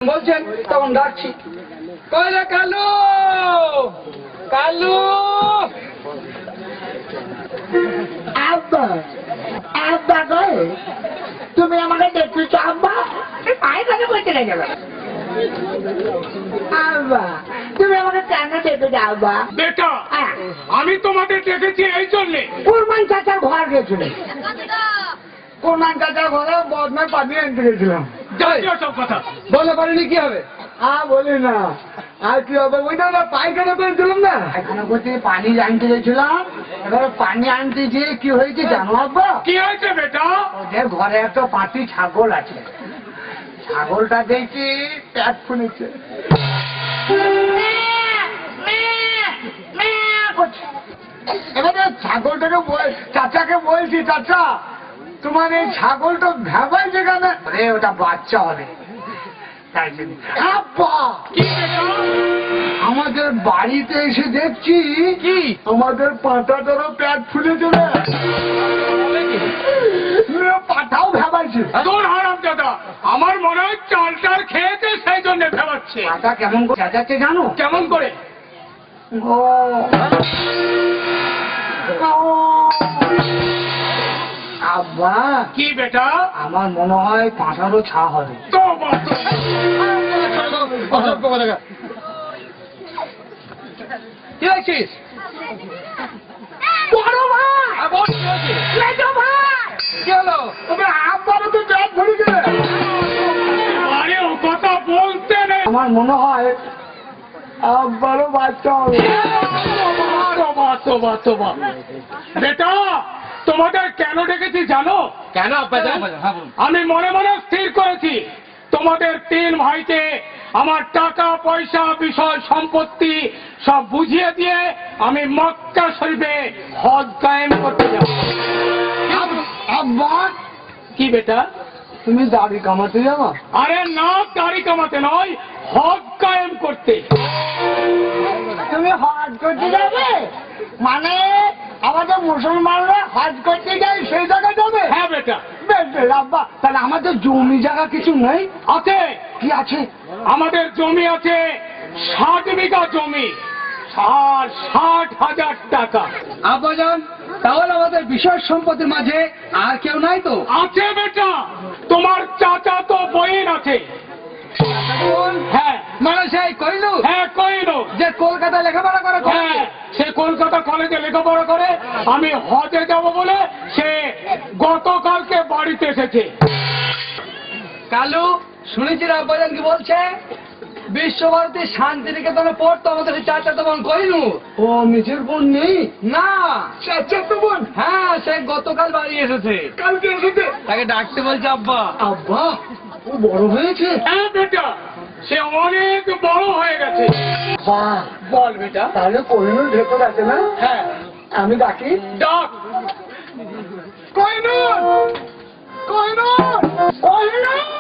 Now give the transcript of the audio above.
বলছেন তখন ডাকছি, কইলে কালু কালু। আব্বা আব্বা কই তুমি আমাকে দেখতেছো? আব্বা পায়খানা করতে গেলে আব্বা তুমি আমাকে কেন দেখেছো? আব্বা বেটা, আমি তোমাদের দেখেছি এই জন্যে। কুরবান চাচার ঘর গেছিল, কুরবান চাচার ঘরে বদনার পানি আনতে গেছিলাম। সব কথা বলে পারিনি কি হবে? বলি না আর কি হবে, ওইটা আমরা পায়খানা করেছিলাম না, পায়খানা করতে পানি আনতে গেছিলাম। এবার পানি আনতে গিয়ে কি হয়েছে জানো আব্বা? কি হয়েছে বেটা? ওদের ঘরে একটা পাটি ছাগল আছে, ছাগলটা দেখি পেট ফুলেছে, এবারে ছাগলটাকে চাচাকে বলছি, চাচা তোমার এই ছাগলটা ভেবাই যেখানে ওটা বাচ্চা হবে। তাই জন্য আব্বা কি বেটা? আমাদের বাড়িতে এসে দেখছি কি আমাদের পাঁঠাটারও পেট ফুলে যাবে, পাঠাও ভেবাইছে। তোর হারাম দাদা, আমার মনে হয় চাল টাল খেয়েছে সেই জন্য ভেবাচ্ছে। পাঠা কেমন করে চেঁচাচ্ছে জানো? কেমন করে? ও আব্বা কি বেটা? আমার মনে হয় পাঁঠারও ছা হবে। তো কি দেখছিস? বড় ভাই, ছোট ভাই, কি হলো? তবে আব্বারও তো পেট ভরে গেলে। আরে ও কথা বলতে নেই। আমার মনে হয় আব্বারও বাচ্চা হবে। বেটা, তোমাদের কেন ডেকেছি জানো? কেন আব্বা? হ্যাঁ বলুন। আমি মনে মনে স্থির করেছি তোমাদের 3 ভাইকে আমার টাকা পয়সা বিষয় সম্পত্তি সব বুঝিয়ে দিয়ে আমি মক্কা শরীফে হজ কায়েম করতে যাব। আব্বা কি বেটা? তুমি দাড়ি কামাতে যাবো? আরে না, দাড়ি কামাতে নয়, হজ কায়েম করতে। তুমি হজ করতে যাবে? মানে আমাদের মুসলমানরা হজ করতে যায় সেই জায়গায় যাবে? হ্যাঁ বেটা। বেশ বেশ আব্বা, তাহলে আমাদের জমি জায়গা কিছু নেই? আছে, কি আছে? আমাদের জমি আছে 60 বিঘা জমি, আর 60,000 টাকা আব্বাজান, তাহলে আমাদের বিষয় সম্পত্তির মাঝে আর কেউ নাই তো? আছে বেটা, তোমার চাচা তো বইন আছে। হ্যাঁ মানে সেই কইলু? হ্যাঁ, কইনো। যে কলকাতা লেখাপড়া করে? হ্যাঁ, সে কলকাতা কলেজে লেখাপড়া করে। আমি হজে যাব বলে সে গতকালকে বাড়িতে এসেছে। কালু, শুনেছি আব্বাজান কি বলছে? বিশ্বভারতী শান্তিনিকেতনে পড়তো আমাদের চাচা তো বোন কইলু। ও নিজের বোন নেই? না, চাচা তো বোন হ্যাঁ সে গতকাল বাড়ি এসেছে, কালকে এসেছে। তাকে ডাকতে বলছে আব্বা। আব্বা ও বড় হয়েছে? হ্যাঁ বেটা, সে অনেক বড় হয়ে গেছে। বাহ, বল বেটা। তাহলে কোহিনুর ভেতর আছে না? হ্যাঁ, আমি ডাকি। ডাক। কোহিনুর, কোহিনুর, কোহিনুর।